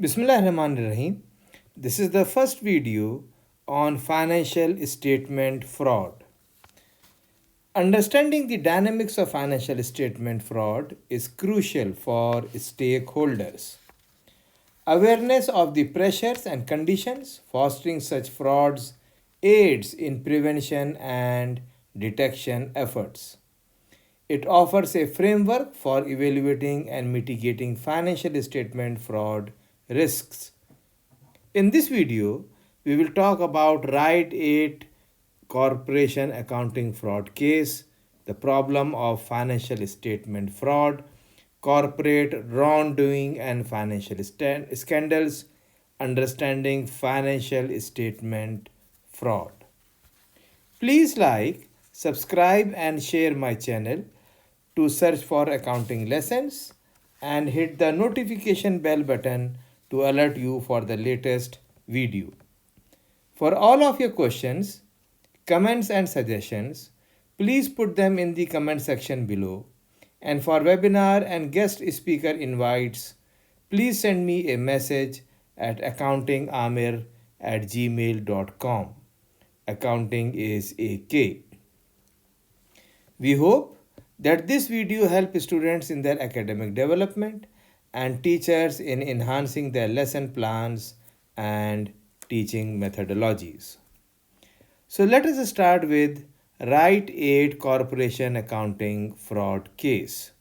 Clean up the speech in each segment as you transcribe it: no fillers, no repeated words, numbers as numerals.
Bismillahirrahmanirrahim. This is the first video on financial statement fraud. Understanding the dynamics of financial statement fraud is crucial for stakeholders. Awareness of the pressures and conditions fostering such frauds aids in prevention and detection efforts. It offers a framework for evaluating and mitigating financial statement fraud risks. In this video, we will talk about Rite Aid Corporation accounting fraud case, the problem of financial statement fraud, corporate wrongdoing and financial scandals, understanding financial statement fraud. Please like, subscribe and share my channel to search for accounting lessons and hit the notification bell button to alert you for the latest video. For all of your questions, comments and suggestions, please put them in the comment section below. And for webinar and guest speaker invites, please send me a message at accountingamir@gmail.com. Accounting is AK. We hope that this video helps students in their academic development and teachers in enhancing their lesson plans and teaching methodologies. So let us start with Rite Aid Corporation accounting fraud case.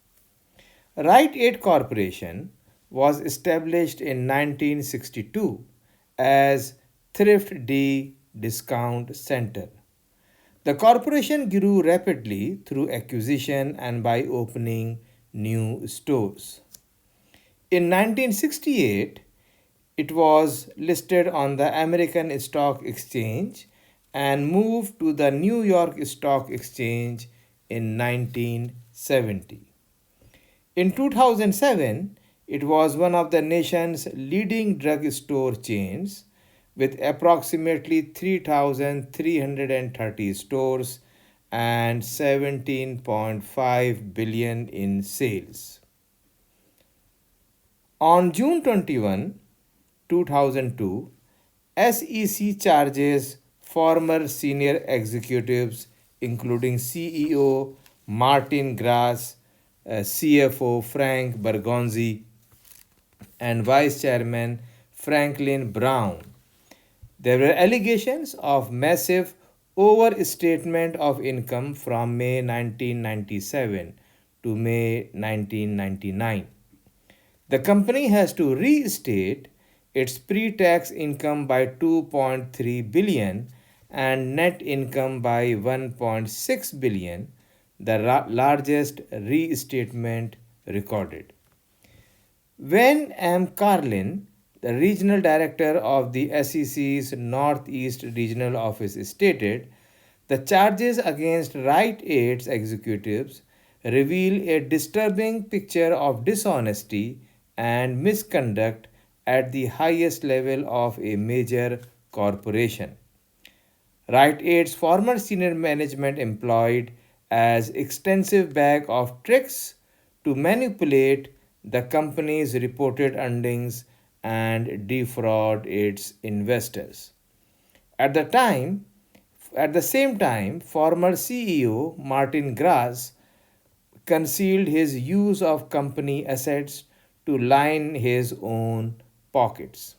Rite Aid Corporation was established in 1962 as Thrift D Discount Center. The corporation grew rapidly through acquisition and by opening new stores. In 1968, it was listed on the American Stock Exchange and moved to the New York Stock Exchange in 1970. In 2007, it was one of the nation's leading drugstore chains with approximately 3,330 stores and 17.5 billion in sales. On June 21, 2002, SEC charges former senior executives including CEO Martin Grass, CFO Frank Bergonzi, and Vice Chairman Franklin Brown. There were allegations of massive overstatement of income from May 1997 to May 1999. The company has to restate its pre-tax income by 2.3 billion and net income by 1.6 billion, the largest restatement recorded. When M. Carlin, the regional director of the SEC's Northeast Regional Office, stated, the charges against Rite Aid's executives reveal a disturbing picture of dishonesty and misconduct at the highest level of a major corporation. Rite Aid's former senior management employed as extensive bag of tricks to manipulate the company's reported earnings and defraud its investors. At the same time, former CEO Martin Grass concealed his use of company assets to line his own pockets.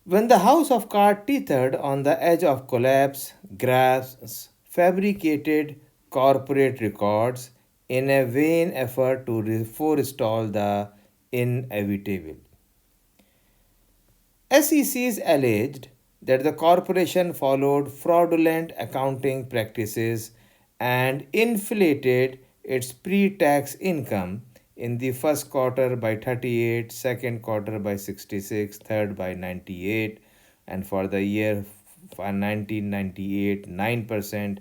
When the house of cards teetered on the edge of collapse, Grass fabricated corporate records in a vain effort to forestall the inevitable. SECs alleged that the corporation followed fraudulent accounting practices and inflated its pre-tax income in the first quarter by 38, second quarter by 66, third by 98, and for the year 1998, 9%.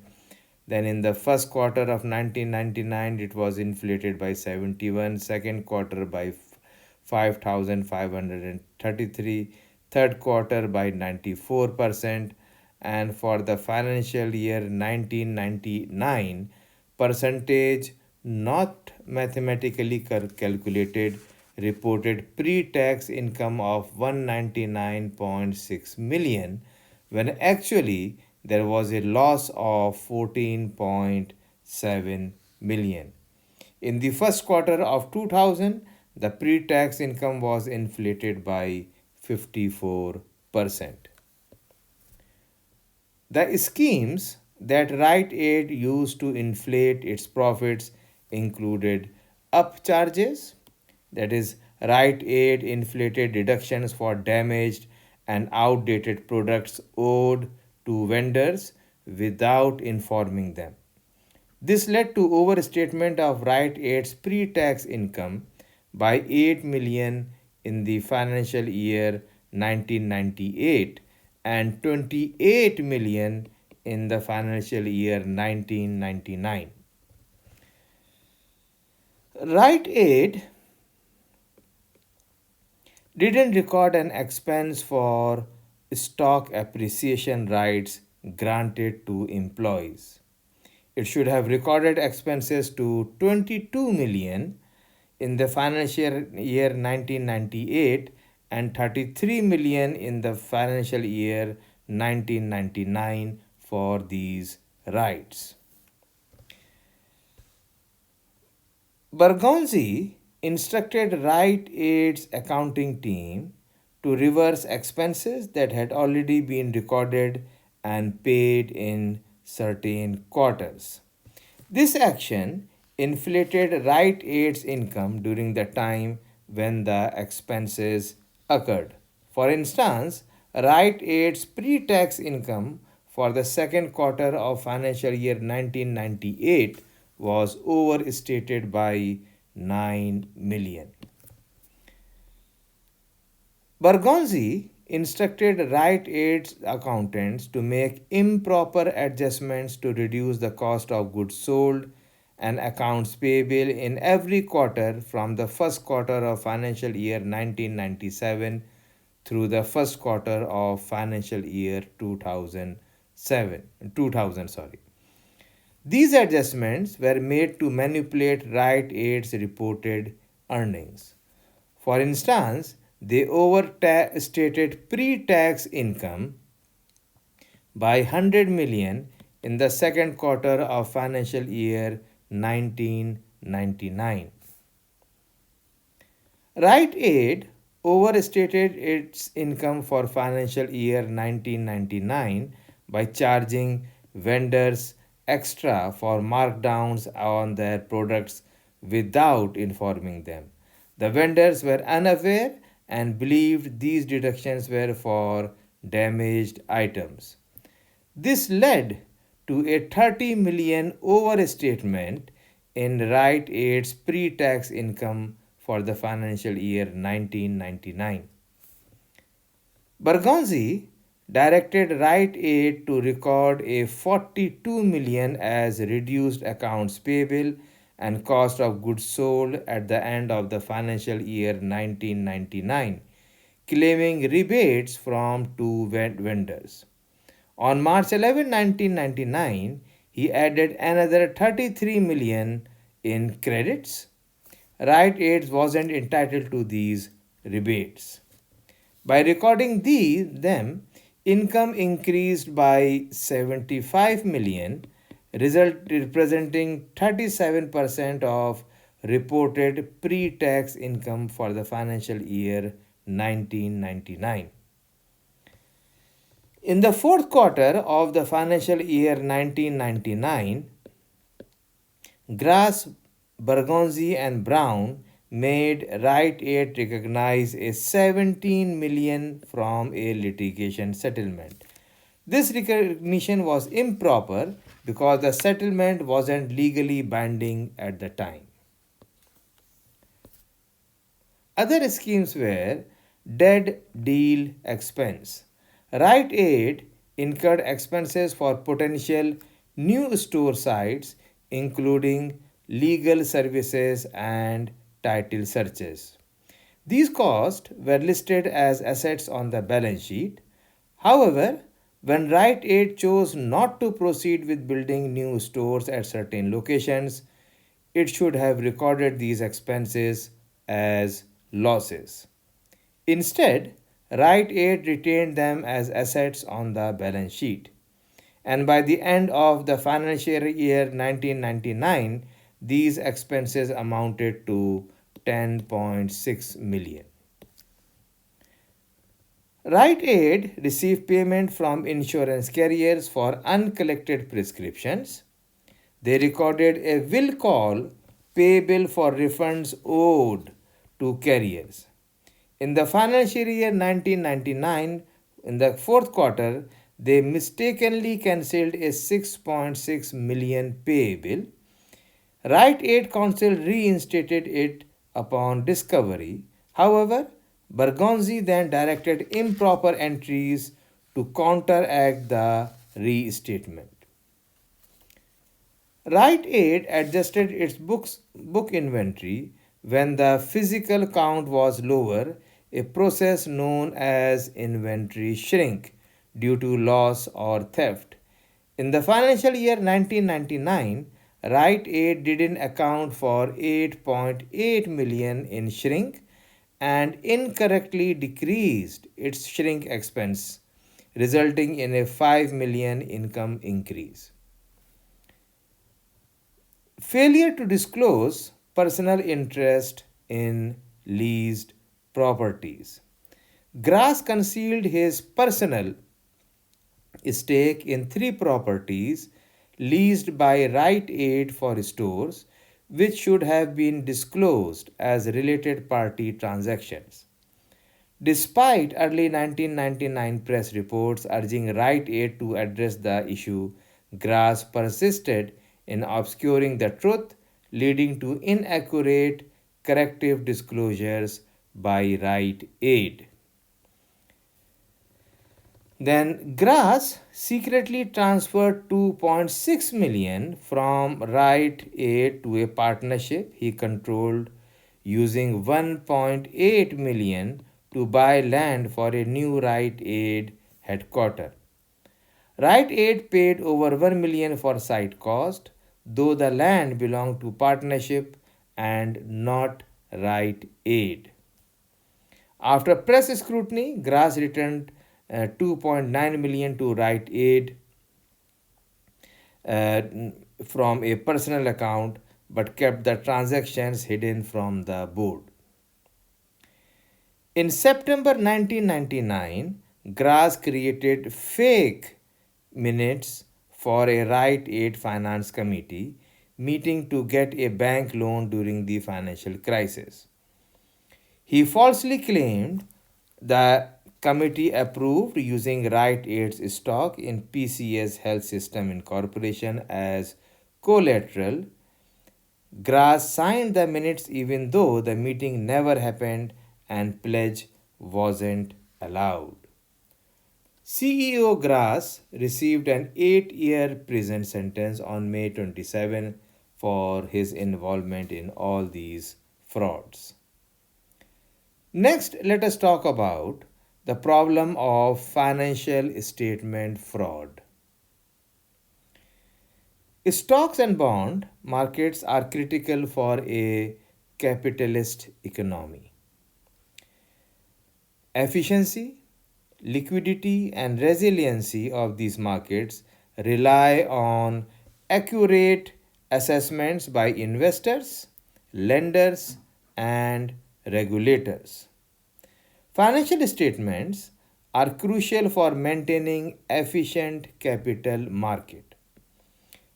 Then in the first quarter of 1999, it was inflated by 71, second quarter by 5,533, third quarter by 94%, and for the financial year 1999, percentage not mathematically calculated reported pre-tax income of 199.6 million when actually there was a loss of 14.7 million. In the first quarter of 2000, the pre-tax income was inflated by 54%. The schemes that Rite Aid used to inflate its profits included upcharges, that is, Rite Aid inflated deductions for damaged and outdated products owed to vendors without informing them. This led to overstatement of Rite Aid's pre-tax income by 8 million in the financial year 1998 and 28 million in the financial year 1999. Rite Aid didn't record an expense for stock appreciation rights granted to employees. It should have recorded expenses to 22 million in the financial year 1998 and 33 million in the financial year 1999 for these rights. Bergonzi instructed Rite Aid's accounting team to reverse expenses that had already been recorded and paid in certain quarters. This action inflated Rite Aid's income during the time when the expenses occurred. For instance, Rite Aid's pre-tax income for the second quarter of financial year 1998 was overstated by 9 million. Bergonzi instructed Rite Aid's accountants to make improper adjustments to reduce the cost of goods sold and accounts payable in every quarter from the first quarter of financial year 1997 through the first quarter of financial year 2000. These adjustments were made to manipulate Rite Aid's reported earnings. For instance, they overstated pre-tax income by 100 million in the second quarter of financial year 1999. Rite Aid overstated its income for financial year 1999 by charging vendors extra for markdowns on their products without informing them. The vendors were unaware and believed these deductions were for damaged items. This led to a 30 million overstatement in Rite Aid's pre-tax income for the financial year 1999. Bergonzi directed Rite Aid to record a 42 million as reduced accounts payable and cost of goods sold at the end of the financial year 1999, claiming rebates from two vendors. On March 11, 1999, he added another 33 million in credits. Rite Aid wasn't entitled to these rebates. By recording them, income increased by 75 million, representing 37% of reported pre-tax income for the financial year 1999. In the fourth quarter of the financial year 1999, Grass, Bergonzi and Brown made Rite Aid recognize a 17 million from a litigation settlement. This recognition was improper because the settlement wasn't legally binding at the time. Other schemes were dead deal expense. Rite Aid incurred expenses for potential new store sites, including legal services and title searches. These costs were listed as assets on the balance sheet. However, when Rite Aid chose not to proceed with building new stores at certain locations, it should have recorded these expenses as losses. Instead, Rite Aid retained them as assets on the balance sheet. And by the end of the financial year 1999, these expenses amounted to 10.6 million. Rite Aid received payment from insurance carriers for uncollected prescriptions. They recorded a will call payable for refunds owed to carriers. In the financial year 1999, in the fourth quarter, they mistakenly cancelled a 6.6 million pay bill. Rite Aid Council reinstated it upon discovery. However, Bergonzi then directed improper entries to counteract the restatement. Rite Aid adjusted its book inventory when the physical count was lower, a process known as inventory shrink due to loss or theft. In the financial year 1999, Rite Aid didn't account for 8.8 million in shrink and incorrectly decreased its shrink expense, resulting in a 5 million income increase. Failure to disclose personal interest in leased properties. Grass concealed his personal stake in three properties leased by Rite Aid for stores, which should have been disclosed as related party transactions. Despite early 1999 press reports urging Rite Aid to address the issue, Grass persisted in obscuring the truth, leading to inaccurate corrective disclosures by Rite Aid. Then Grass secretly transferred 2.6 million from Rite Aid to a partnership he controlled, using 1.8 million to buy land for a new Rite Aid headquarters. Rite Aid paid over 1 million for site cost, though the land belonged to partnership and not Rite Aid. After press scrutiny, Grass returned 2.9 million to Rite Aid from a personal account but kept the transactions hidden from the board. In September 1999, Grass created fake minutes for a Rite Aid Finance Committee meeting to get a bank loan during the financial crisis. He falsely claimed the committee approved using Rite Aid's stock in PCS Health System Incorporation as collateral. Grass signed the minutes even though the meeting never happened and pledge wasn't allowed. CEO Grass received an 8-year prison sentence on May 27 for his involvement in all these frauds. Next, let us talk about the problem of financial statement fraud. Stocks and bond markets are critical for a capitalist economy. Efficiency, liquidity, and resiliency of these markets rely on accurate assessments by investors, lenders, and regulators. Financial statements are crucial for maintaining efficient capital market.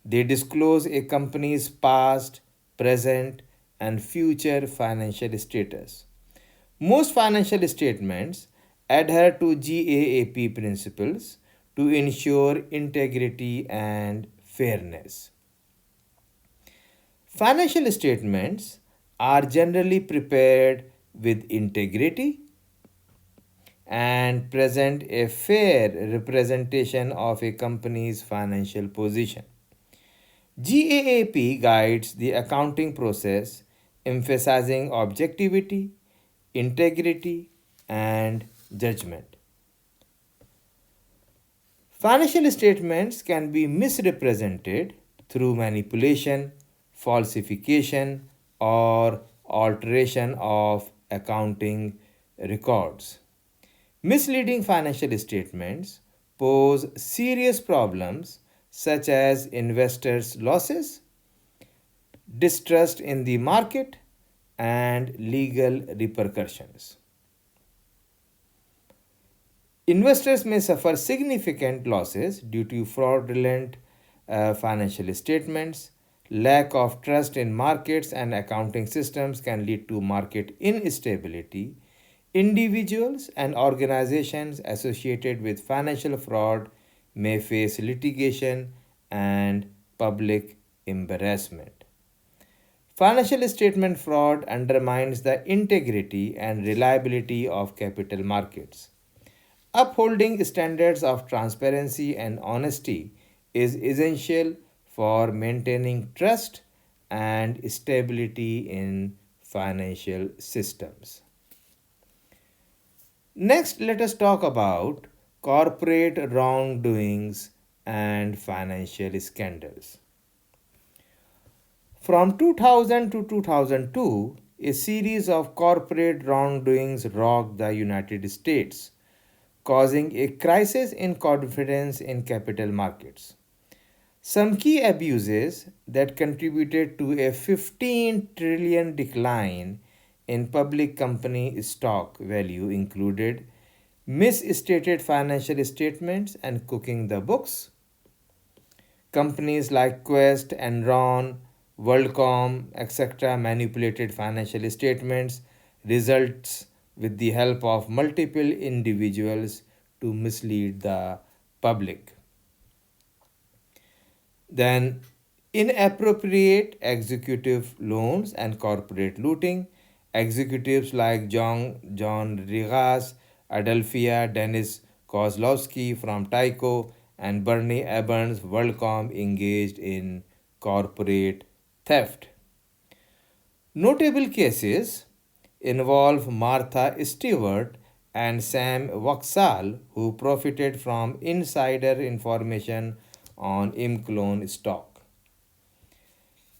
They disclose a company's past, present, and future financial status. Most financial statements adhere to GAAP principles to ensure integrity and fairness. Financial statements are generally prepared with integrity and present a fair representation of a company's financial position. GAAP guides the accounting process, emphasizing objectivity, integrity, and judgment. Financial statements can be misrepresented through manipulation, falsification, or alteration of accounting records. Misleading financial statements pose serious problems such as investors' losses, distrust in the market, and legal repercussions. Investors may suffer significant losses due to fraudulent financial statements. Lack of trust in markets and accounting systems can lead to market instability. Individuals and organizations associated with financial fraud may face litigation and public embarrassment. Financial statement fraud undermines the integrity and reliability of capital markets. Upholding standards of transparency and honesty is essential for maintaining trust and stability in financial systems. Next, let us talk about corporate wrongdoings and financial scandals. From 2000 to 2002, a series of corporate wrongdoings rocked the United States, causing a crisis in confidence in capital markets. Some key abuses that contributed to a 15 trillion decline in public company stock value included misstated financial statements and cooking the books. Companies like Quest, Enron, WorldCom, etc. manipulated financial statements, results with the help of multiple individuals to mislead the public. Then, inappropriate executive loans and corporate looting. Executives like John Rigas, Adelphia, Dennis Kozlowski from Tyco, and Bernie Ebbers, WorldCom engaged in corporate theft. Notable cases involve Martha Stewart and Sam Waksal, who profited from insider information on Imclone stock.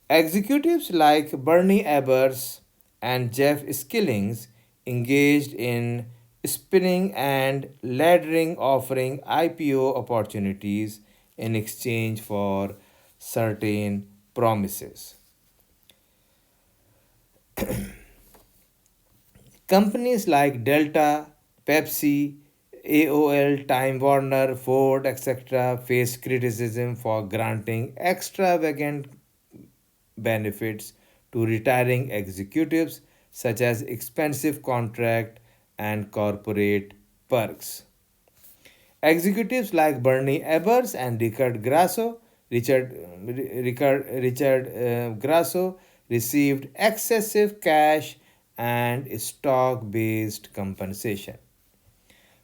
Executives like Bernie Ebbers and Jeff Skillings engaged in spinning and laddering, offering IPO opportunities in exchange for certain promises. Companies like Delta, Pepsi, AOL, Time Warner, Ford, etc. face criticism for granting extravagant benefits to retiring executives, such as expensive contract and corporate perks. Executives like Bernie Ebbers and Richard Grasso received excessive cash and stock-based compensation.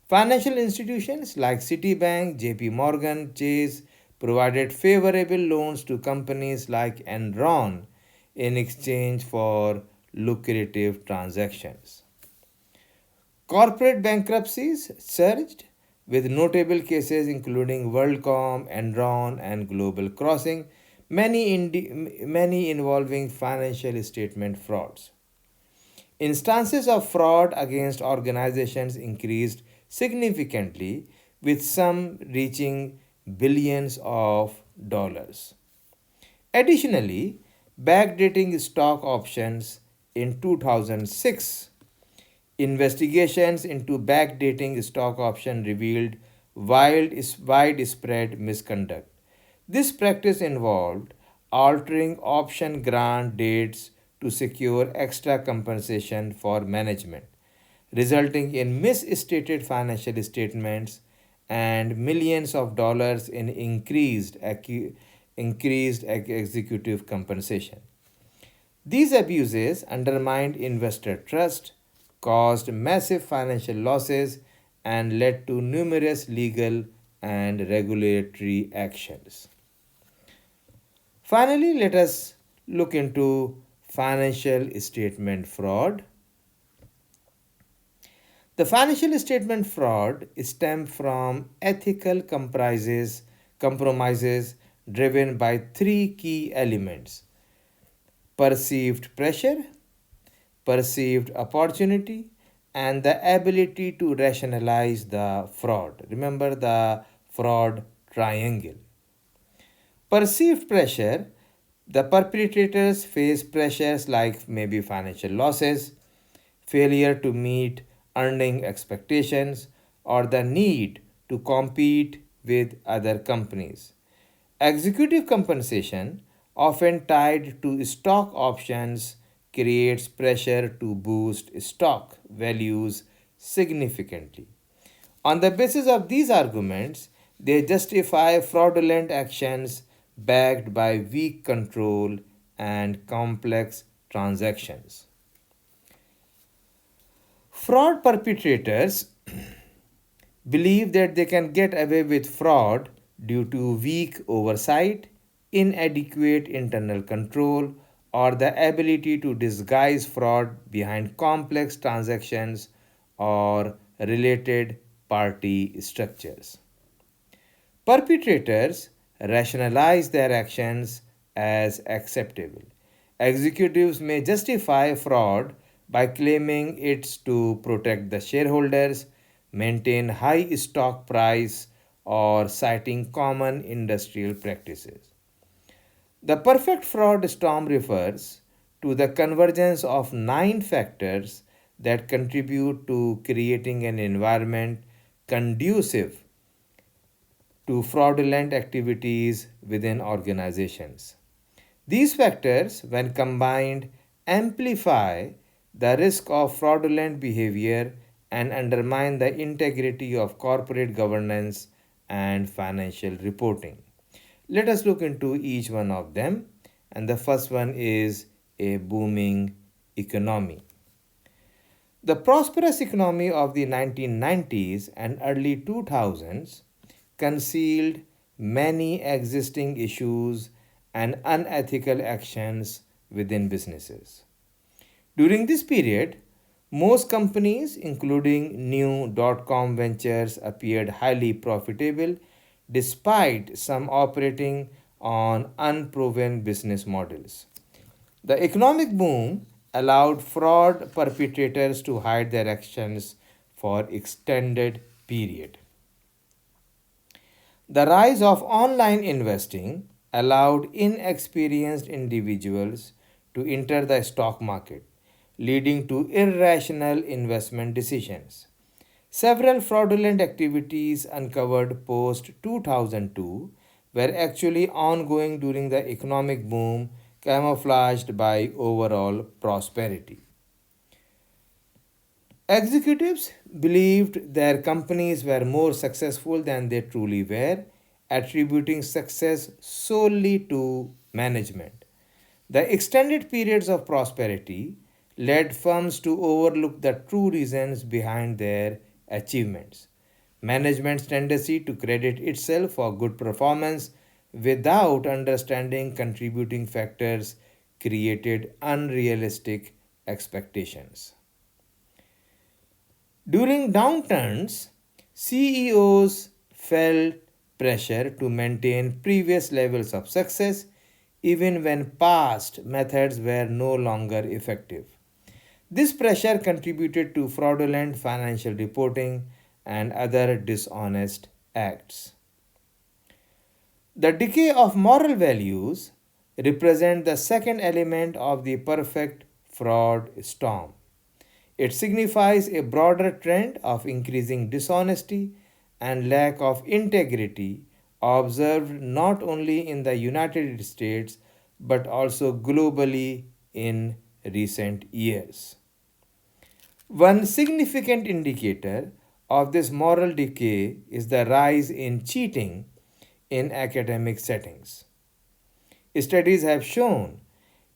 Financial institutions like Citibank, JP Morgan, Chase provided favorable loans to companies like Enron in exchange for lucrative transactions. Corporate bankruptcies surged, with notable cases including WorldCom, Enron, and Global Crossing, many involving financial statement frauds. Instances of fraud against organizations increased significantly, with some reaching billions of dollars. Additionally, backdating stock options in 2006. Investigations into backdating stock option revealed widespread misconduct. This practice involved altering option grant dates to secure extra compensation for management, resulting in misstated financial statements and millions of dollars in increased executive compensation. These abuses undermined investor trust, caused massive financial losses, and led to numerous legal and regulatory actions. Finally, let us look into financial statement fraud. The financial statement fraud stems from ethical compromises driven by three key elements: perceived pressure, perceived opportunity, and the ability to rationalize the fraud. Remember the fraud triangle. Perceived pressure, the perpetrators face pressures like maybe financial losses, failure to meet earning expectations, or the need to compete with other companies. Executive compensation, often tied to stock options, creates pressure to boost stock values significantly. On the basis of these arguments, they justify fraudulent actions backed by weak control and complex transactions. Fraud perpetrators believe that they can get away with fraud due to weak oversight, inadequate internal control, or the ability to disguise fraud behind complex transactions or related party structures. Perpetrators rationalize their actions as acceptable. Executives may justify fraud by claiming it's to protect the shareholders, maintain high stock price, or citing common industrial practices. The perfect fraud storm refers to the convergence of nine factors that contribute to creating an environment conducive to fraudulent activities within organizations. These factors, when combined, amplify the risk of fraudulent behavior and undermine the integrity of corporate governance and financial reporting. Let us look into each one of them, and the first one is a booming economy. The prosperous economy of the 1990s and early 2000s concealed many existing issues and unethical actions within businesses. During this period, most companies, including new dot-com ventures, appeared highly profitable despite some operating on unproven business models. The economic boom allowed fraud perpetrators to hide their actions for extended period. The rise of online investing allowed inexperienced individuals to enter the stock market, leading to irrational investment decisions. Several fraudulent activities uncovered post 2002 were actually ongoing during the economic boom, camouflaged by overall prosperity. Executives believed their companies were more successful than they truly were, attributing success solely to management. The extended periods of prosperity led firms to overlook the true reasons behind their achievements. Management's tendency to credit itself for good performance without understanding contributing factors created unrealistic expectations. During downturns, CEOs felt pressure to maintain previous levels of success even when past methods were no longer effective. This pressure contributed to fraudulent financial reporting and other dishonest acts. The decay of moral values represent the second element of the perfect fraud storm. It signifies a broader trend of increasing dishonesty and lack of integrity observed not only in the United States but also globally in recent years. One significant indicator of this moral decay is the rise in cheating in academic settings. Studies have shown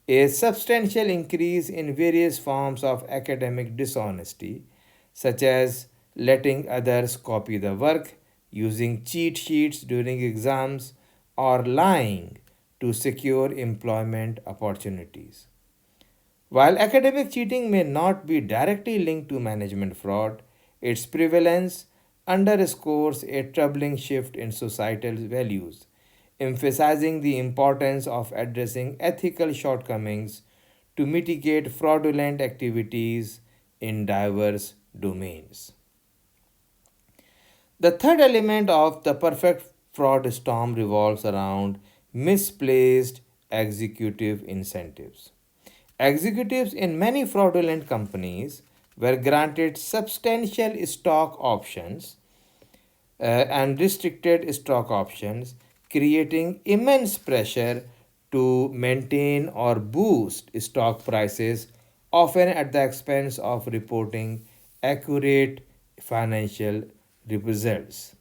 a substantial increase in various forms of academic dishonesty, such as letting others copy the work, using cheat sheets during exams, or lying to secure employment opportunities. While academic cheating may not be directly linked to management fraud, its prevalence underscores a troubling shift in societal values, emphasizing the importance of addressing ethical shortcomings to mitigate fraudulent activities in diverse domains. The third element of the perfect fraud storm revolves around misplaced executive incentives. Executives in many fraudulent companies were granted substantial stock options and restricted stock options, creating immense pressure to maintain or boost stock prices, often at the expense of reporting accurate financial results.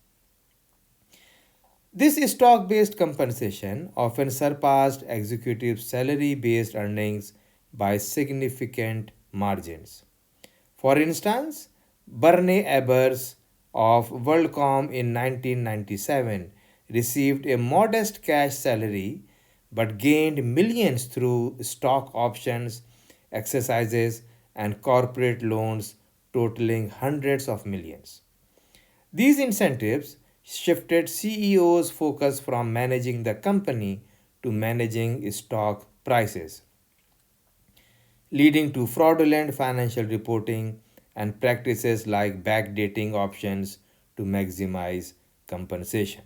This stock based compensation often surpassed executive salary based earnings by significant margins. For instance, Bernie Ebbers of WorldCom in 1997 received a modest cash salary but gained millions through stock options, exercises, and corporate loans totaling hundreds of millions. These incentives shifted CEOs' focus from managing the company to managing stock prices, leading to fraudulent financial reporting and practices like backdating options to maximize compensation.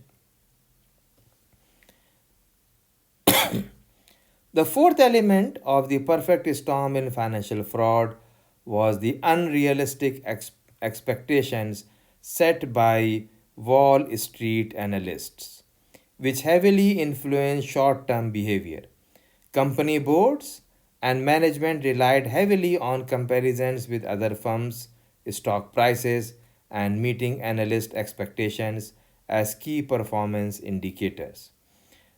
The fourth element of the perfect storm in financial fraud was the unrealistic expectations set by Wall Street analysts, which heavily influenced short term behavior. Company boards and management relied heavily on comparisons with other firms' stock prices and meeting analyst expectations as key performance indicators.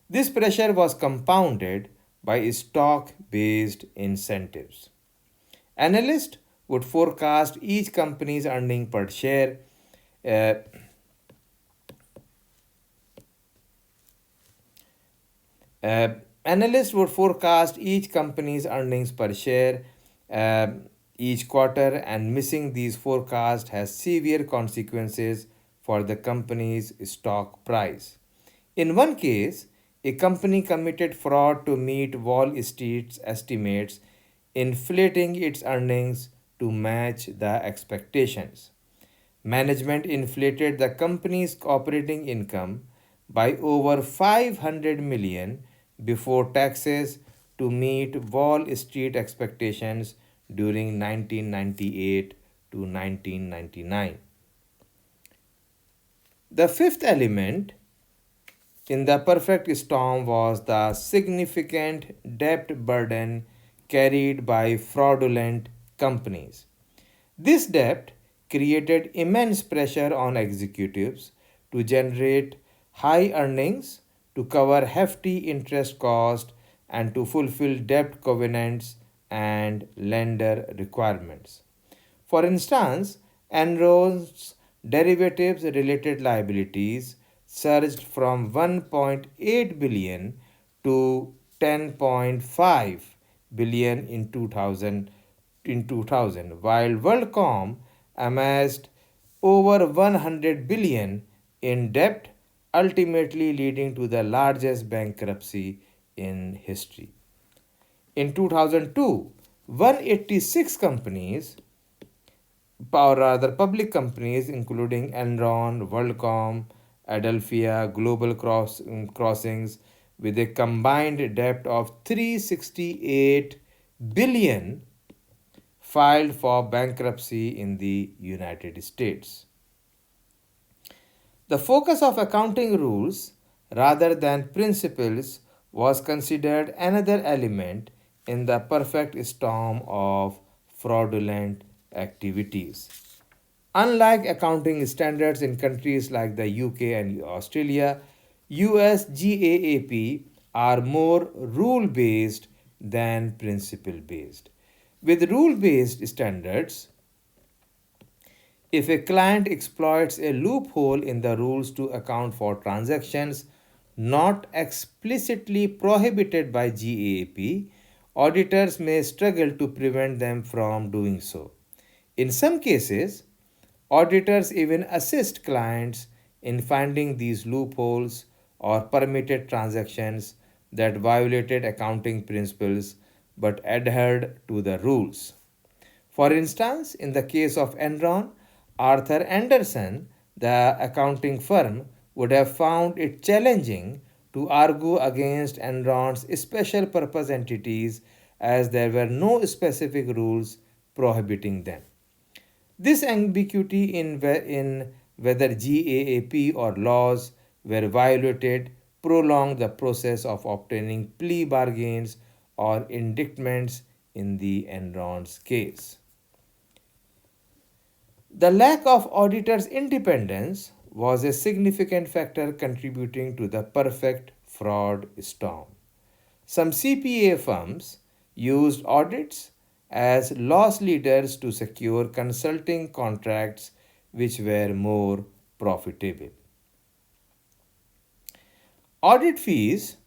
This pressure was compounded by stock based incentives. Analysts would forecast each company's earning per share. uh, Uh, Analysts would forecast each company's earnings per share uh, each quarter, and missing these forecasts has severe consequences for the company's stock price. In one case, a company committed fraud to meet Wall Street's estimates, inflating its earnings to match the expectations. Management inflated the company's operating income by over 500 million before taxes to meet Wall Street expectations during 1998 to 1999. The fifth element in the perfect storm was the significant debt burden carried by fraudulent companies. This debt created immense pressure on executives to generate high earnings, to cover hefty interest costs, and to fulfill debt covenants and lender requirements. For instance, Enron's derivatives related liabilities surged from 1.8 billion to 10.5 billion in 2000, while WorldCom amassed over 100 billion in debt, ultimately leading to the largest bankruptcy in history. In 2002, 186 companies, or rather public companies including Enron, WorldCom, Adelphia, Crossings, with a combined debt of 368 billion, filed for bankruptcy in the United States. The focus of accounting rules rather than principles was considered another element in the perfect storm of fraudulent activities. Unlike accounting standards in countries like the UK and Australia, US GAAP are more rule based than principle based. With rule based standards, if a client exploits a loophole in the rules to account for transactions not explicitly prohibited by GAAP, auditors may struggle to prevent them from doing so. In some cases, auditors even assist clients in finding these loopholes or permitted transactions that violated accounting principles but adhered to the rules. For instance, in the case of Enron, Arthur Andersen, the accounting firm, would have found it challenging to argue against Enron's special purpose entities as there were no specific rules prohibiting them. This ambiguity in whether GAAP or laws were violated prolonged the process of obtaining plea bargains or indictments in the Enron's case. The lack of auditors' independence was a significant factor contributing to the perfect fraud storm. Some CPA firms used audits as loss leaders to secure consulting contracts which were more profitable. Audit fees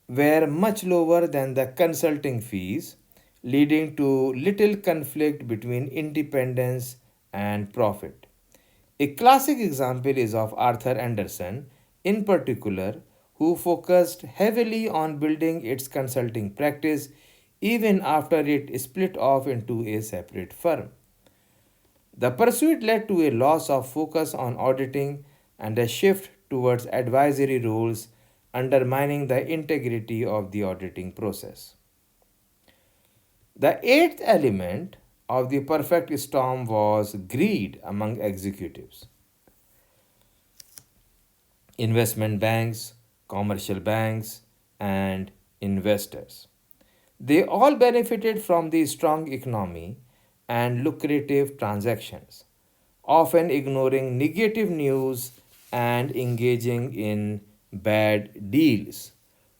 were much lower than the consulting fees, leading to little conflict between independence and profit. A classic example is of Arthur Andersen, in particular, who focused heavily on building its consulting practice even after it split off into a separate firm. The pursuit led to a loss of focus on auditing and a shift towards advisory roles, undermining the integrity of the auditing process. The eighth element of the perfect storm was greed among executives. Investment banks, commercial banks, and investors. They all benefited from the strong economy and lucrative transactions, often ignoring negative news and engaging in bad deals.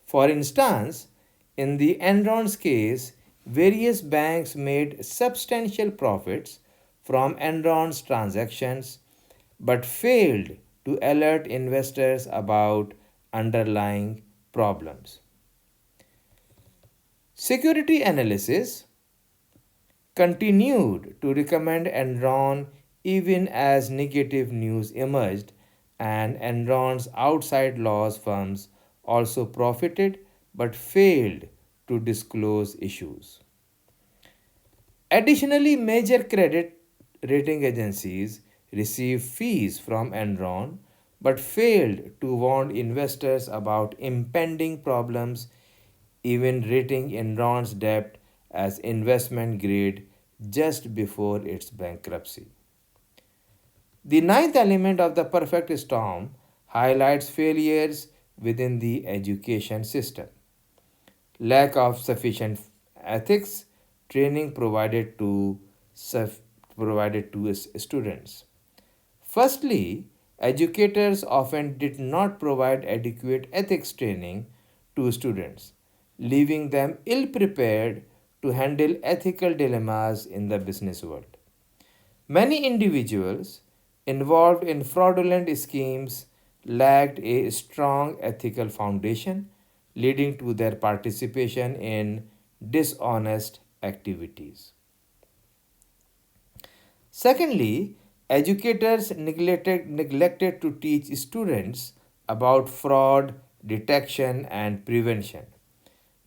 For instance, in the Enron's case, various banks made substantial profits from Enron's transactions but failed to alert investors about underlying problems. Security analysis continued to recommend Enron even as negative news emerged, and Enron's outside laws firms also profited but failed to disclose issues. Additionally, major credit rating agencies received fees from Enron but failed to warn investors about impending problems, even rating Enron's debt as investment grade just before its bankruptcy. The ninth element of the perfect storm highlights failures within the education system. Lack of sufficient ethics training provided to students. Firstly, educators often did not provide adequate ethics training to students, leaving them ill prepared to handle ethical dilemmas in the business world. Many individuals involved in fraudulent schemes lacked a strong ethical foundation, leading to their participation in dishonest activities. Secondly, educators neglected to teach students about fraud detection and prevention.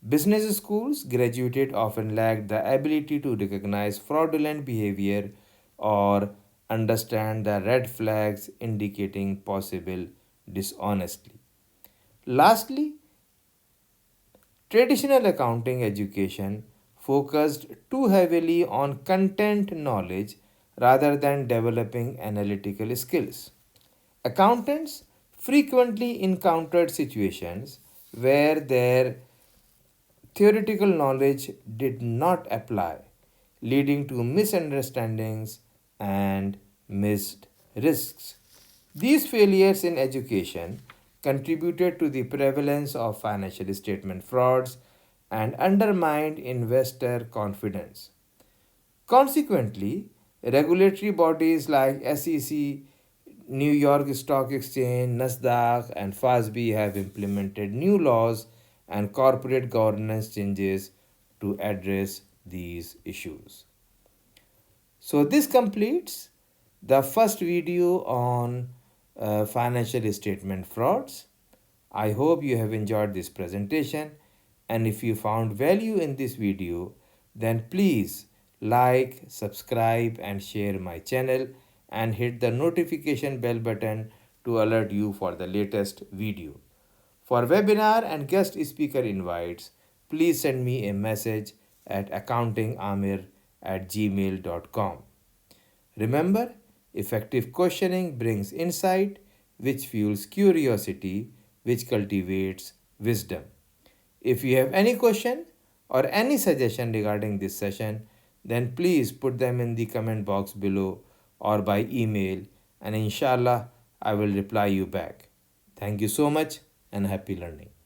Business schools graduates often lack the ability to recognize fraudulent behavior or understand the red flags indicating possible dishonesty. Lastly, traditional accounting education focused too heavily on content knowledge rather than developing analytical skills. Accountants frequently encountered situations where their theoretical knowledge did not apply, leading to misunderstandings and missed risks. These failures in education contributed to the prevalence of financial statement frauds and undermined investor confidence. Consequently, regulatory bodies like SEC, New York Stock Exchange, NASDAQ, and FASB have implemented new laws and corporate governance changes to address these issues. So, this completes the first video on financial statement frauds. I hope you have enjoyed this presentation. And if you found value in this video, then please like, subscribe and share my channel and hit the notification bell button to alert you for the latest video. For webinar and guest speaker invites, please send me a message at accountingamir@gmail.com. Remember, effective questioning brings insight, which fuels curiosity, which cultivates wisdom. If you have any question or any suggestion regarding this session, then please put them in the comment box below or by email, and inshallah I will reply you back. Thank you so much and happy learning.